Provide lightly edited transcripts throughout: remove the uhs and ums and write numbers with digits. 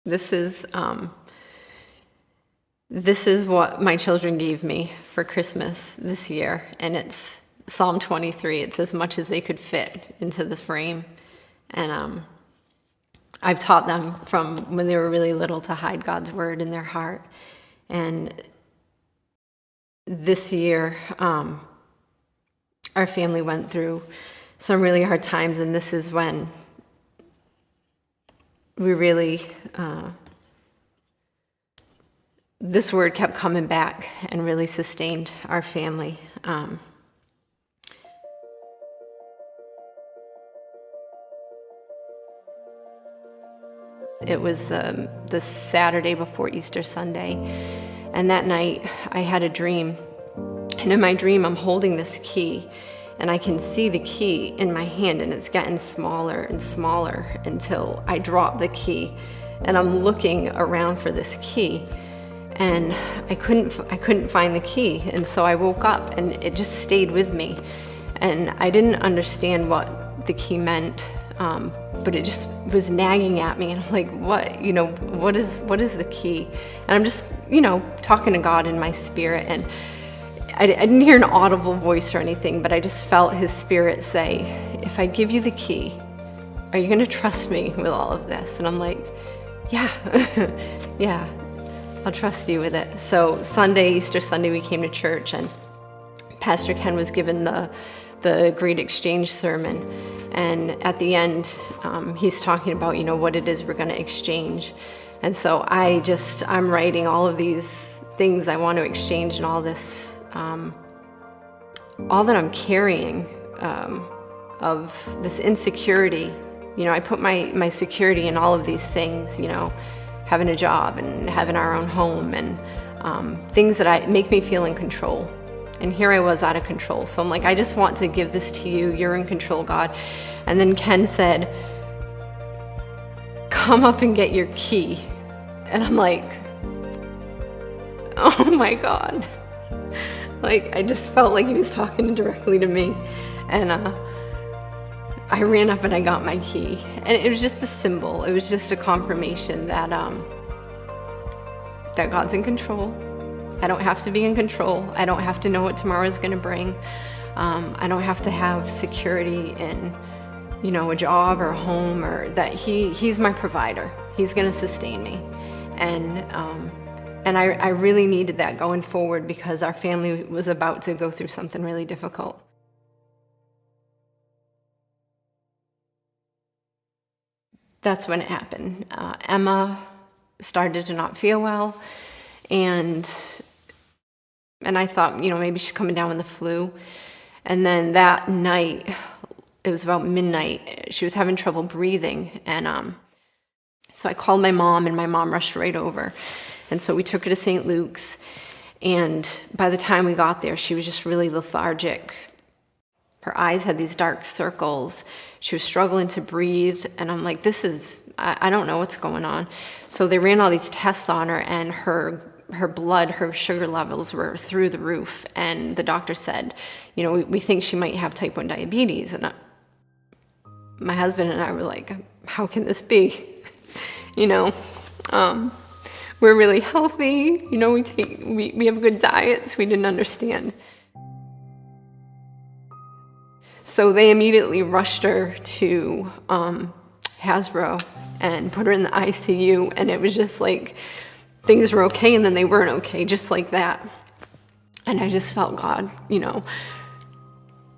This is what my children gave me for Christmas this year, and it's Psalm 23. It's as much as they could fit into this frame. And I've taught them from when they were really little to hide God's word in their heart. And this year, our family went through some really hard times, and this is when we really, this word kept coming back and really sustained our family. It was the Saturday before Easter Sunday, and that night I had a dream. And in my dream, I'm holding this key, and I can see the key in my hand, and it's getting smaller and smaller until I drop the key. And I'm looking around for this key, and I couldn't find the key. And so I woke up, and it just stayed with me. And I didn't understand what the key meant, but it just was nagging at me. And I'm like, what is the key? And I'm just, talking to God in my spirit. And I didn't hear an audible voice or anything, but I just felt his spirit say, if I give you the key, are you going to trust me with all of this? And I'm like, yeah, yeah, I'll trust you with it. So Easter Sunday, we came to church, and Pastor Ken was given the Great Exchange sermon. And at the end, he's talking about, what it is we're going to exchange. And so I'm writing all of these things I want to exchange, and all this, all that I'm carrying of this insecurity. I put my security in all of these things, having a job and having our own home, and things that make me feel in control. And here I was out of control. So I'm like, I just want to give this to you. You're in control, God. And then Ken said, come up and get your key. And I'm like, oh my God. Like, I just felt like he was talking directly to me. And I ran up and I got my key. And it was just a symbol. It was just a confirmation that that God's in control. I don't have to be in control. I don't have to know what tomorrow is going to bring. I don't have to have security in, a job or a home, or that he's my provider. He's going to sustain me. And I really needed that going forward, because our family was about to go through something really difficult. That's when it happened. Emma started to not feel well. And I thought, maybe she's coming down with the flu. And then that night, it was about midnight, she was having trouble breathing. And so I called my mom, and my mom rushed right over. And so we took her to St. Luke's. And by the time we got there, she was just really lethargic. Her eyes had these dark circles. She was struggling to breathe. And I'm like, I don't know what's going on. So they ran all these tests on her, and her blood, her sugar levels were through the roof. And the doctor said, we think she might have type 1 diabetes. And my husband and I were like, how can this be? We're really healthy. We have good diets. We didn't understand. So they immediately rushed her to Hasbro and put her in the ICU. And it was just like, things were okay, and then they weren't okay, just like that. And I just felt God,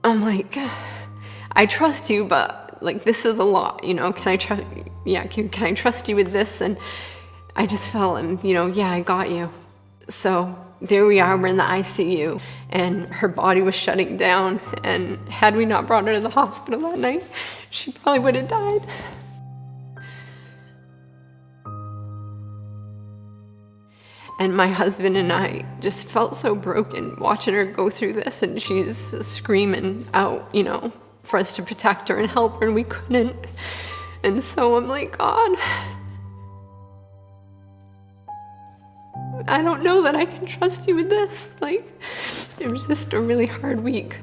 I'm like, I trust you, but like, this is a lot, can I trust? Yeah, can I trust you with this? And I just felt him, yeah, I got you. So there we are, we're in the ICU, and her body was shutting down. And had we not brought her to the hospital that night, she probably would have died. And my husband and I just felt so broken watching her go through this, and she's screaming out, for us to protect her and help her, and we couldn't. And so I'm like, God, I don't know that I can trust you with this. Like, it was just a really hard week.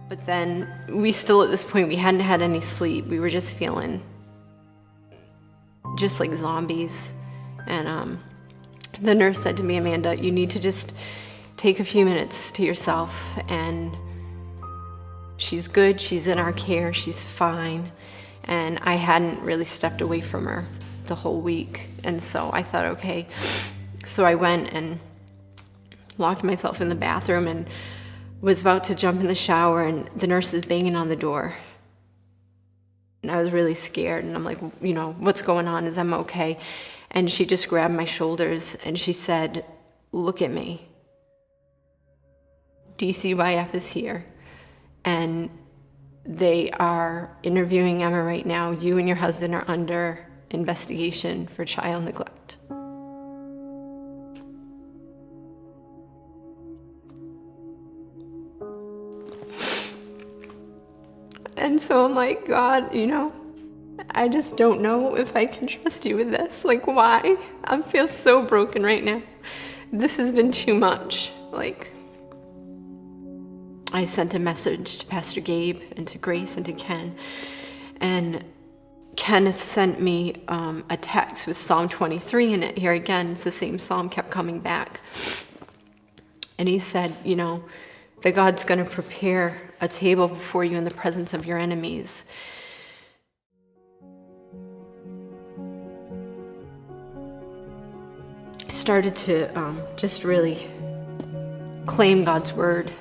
But then we still, at this point, we hadn't had any sleep. We were just feeling just like zombies. And the nurse said to me, Amanda, you need to just take a few minutes to yourself, and she's good, she's in our care, she's fine. And I hadn't really stepped away from her the whole week. And so I thought, okay. So I went and locked myself in the bathroom and was about to jump in the shower, and the nurse is banging on the door. And I was really scared, and I'm like, what's going on? Is I'm okay? And she just grabbed my shoulders and she said, look at me. DCYF is here, and they are interviewing Emma right now. You and your husband are under investigation for child neglect. And so I'm like, God, I just don't know if I can trust you with this. Like, why? I feel so broken right now. This has been too much. Like, I sent a message to Pastor Gabe and to Grace and to Ken. And Kenneth sent me a text with Psalm 23 in it. Here again, it's the same psalm, kept coming back. And he said, that God's going to prepare a table before you in the presence of your enemies. I started to just really claim God's word,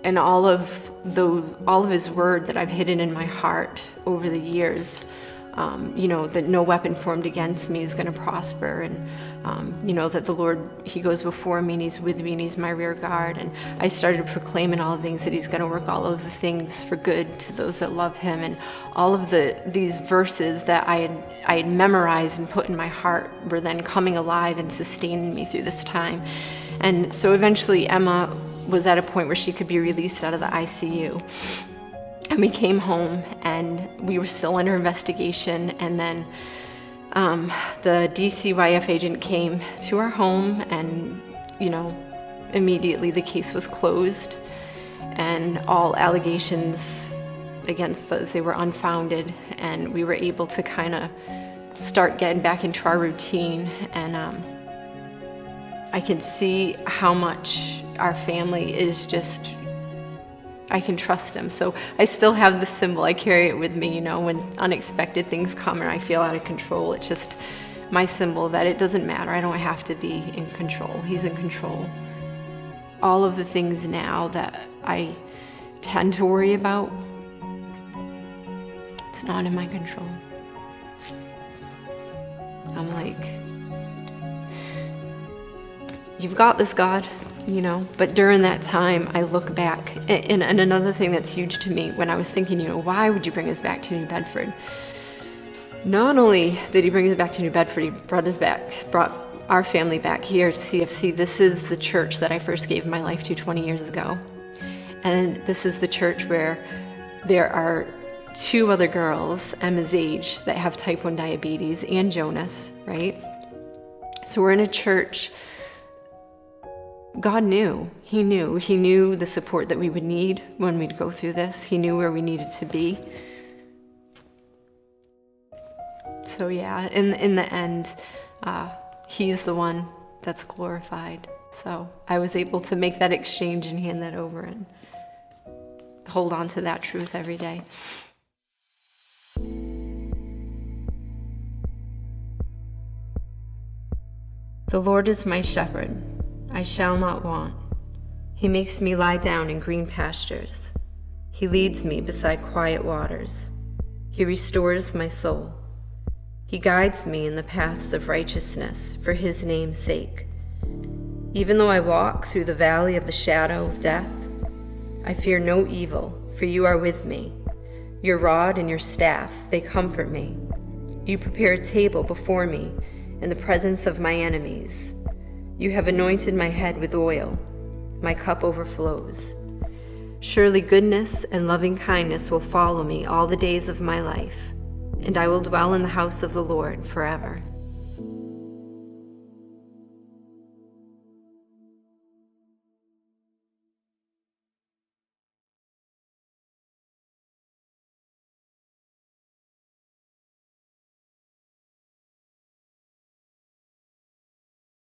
and all of His word that I've hidden in my heart over the years. That no weapon formed against me is going to prosper, and that the Lord, He goes before me and He's with me and He's my rear guard. And I started proclaiming all the things that He's going to work all of the things for good to those that love Him, and all of these verses that I had memorized and put in my heart were then coming alive and sustaining me through this time. And so eventually Emma was at a point where she could be released out of the ICU. And we came home, and we were still under investigation. And then the DCYF agent came to our home, and, immediately the case was closed, and all allegations against us, they were unfounded. And we were able to kind of start getting back into our routine. And I can see how much our family is just, I can trust Him. So I still have the symbol. I carry it with me, when unexpected things come and I feel out of control. It's just my symbol that it doesn't matter. I don't have to be in control. He's in control. All of the things now that I tend to worry about, it's not in my control. I'm like, you've got this, God. But during that time, I look back, and another thing that's huge to me, when I was thinking, why would you bring us back to New Bedford? Not only did He bring us back to New Bedford, He brought our family back here to CFC. This is the church that I first gave my life to 20 years ago. And this is the church where there are 2 other girls, Emma's age, that have type 1 diabetes, and Jonas, right? So we're in a church. God knew. He knew the support that we would need when we'd go through this. He knew where we needed to be. So yeah, in the end, He's the one that's glorified. So I was able to make that exchange and hand that over and hold on to that truth every day. The Lord is my shepherd. I shall not want. He makes me lie down in green pastures. He leads me beside quiet waters. He restores my soul. He guides me in the paths of righteousness for His name's sake. Even though I walk through the valley of the shadow of death, I fear no evil, for You are with me. Your rod and Your staff, they comfort me. You prepare a table before me in the presence of my enemies. You have anointed my head with oil. My cup overflows. Surely goodness and loving kindness will follow me all the days of my life, and I will dwell in the house of the Lord forever.